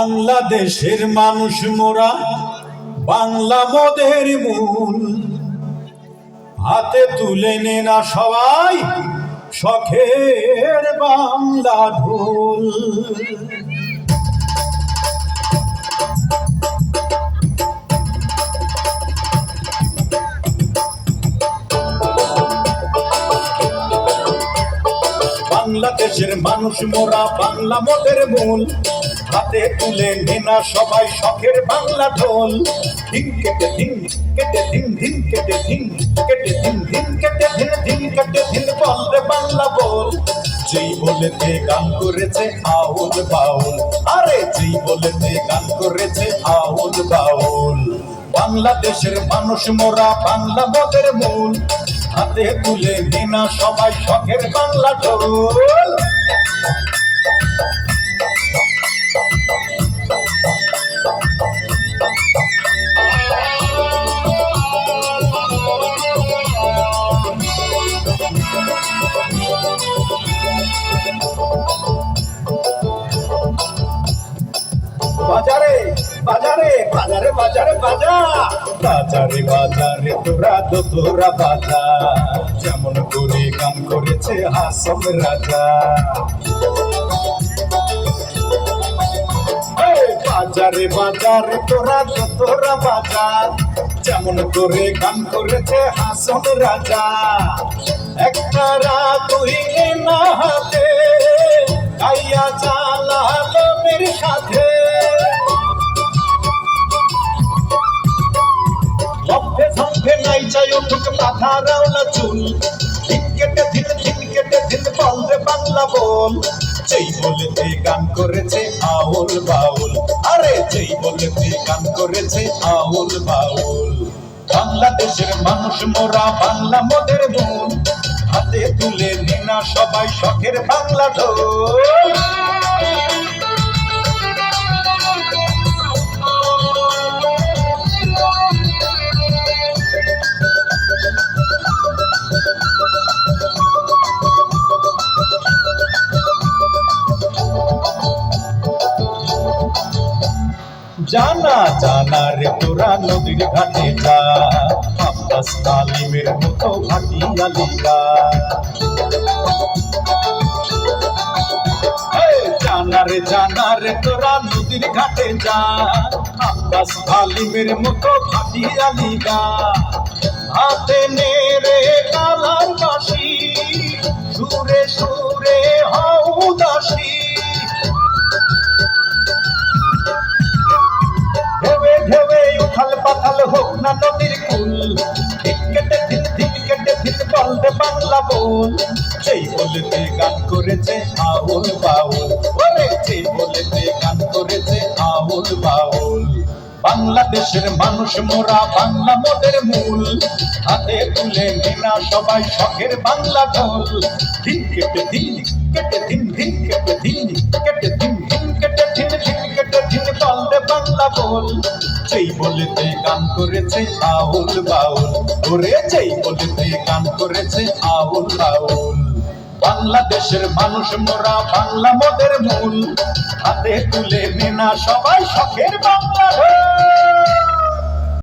বাংলাদেশের মানুষ মোরা, বাংলা মোদের মূল। হাতে তুলে নে না সবাই শখের বাংলা ঢোল। বাংলাদেশের মানুষ মোরা, বাংলা মোদের মূল। হাতে তুলে নে না সবাই শখের বাংলা ঢোল। ধিন কেটে ধিন কেটে ধিন ধিন কেটে ধিন কেটে ধিন ধিন কেটে ধিন ধিন কেটে ধিন বল রে বাংলা বল। যেই বলেতে গান করেছে আউল বাউল, আরে যেই বলেতে গান করেছে আউল বাউল। বাংলাদেশের মানুষ মোরা, বাংলা মোদের মূল। হাতে তুলে নে না সবাই শখের বাংলা ঢোল। বাজারে বাজারে বাজারে বাজারে বাজা, বাজারে বাজারে তোরা তো তোরা বাজা। যেমন করে গান করেছে হাসম রাজা। বাজারে বাজারে তোরা তো তোরা বাজা, যেমন করে গান করেছে হাসম রাজা। একটা রাত হইলে না হাতে গাইয়া চালালো মের সাথে। লম্ফে ঝম্ফে নাই চাই উঠুক মাথা রাওলা চুল। ধিন কেটে ধিন বল রে বাংলা বল। যেই বলেতে গান করেছে আউল বাউল, আরে যেই বলেতে গান করেছে আউল বাউল। বাংলাদেশের মানুষ মোরা, বাংলা মোদের মূল। হাতে তুলে নে না সবাই শখের বাংলা ঢোল। জানা জানা রে তোরা নদীর ঘাটে যা, আব্বাস তালিমের মতো ভাটিয়ালি গা। জানা রে তোরা নদীর ঘাটে যা, আব্বাস তালিমের মতো ভাটিয়ালি গা। হাতে নে রে কালার বাঁশি, সুরে সুরে হও উদাসী। উথাল পাথাল হোক না নদীর কুল। ধিন কেটে ধিন বল রে বাংলা বল। যেই বলেতে গান করেছে আউল বাউল, ওরে যেই বলেতে গান করেছে আউল বাউল। বাংলাদেশের মানুষ মোরা, বাংলা মোদের মূল। হাতে তুলে নে না সবাই শখের বাংলা ঢোল। ধিন কেটে ধিন কেটে ধিন কেটে ধিন কেটে ধিন কেটে ধিন বল রে বাংলা বল। যেই বলেতে গান করেছে আউল বাউল, ওরে যেই বলেতে গান করেছে আউল বাউল। বাংলাদেশের মানুষ মোরা, বাংলা মোদের মূল। হাতে তুলে নে না সবাই শখের বাংলা ঢোল।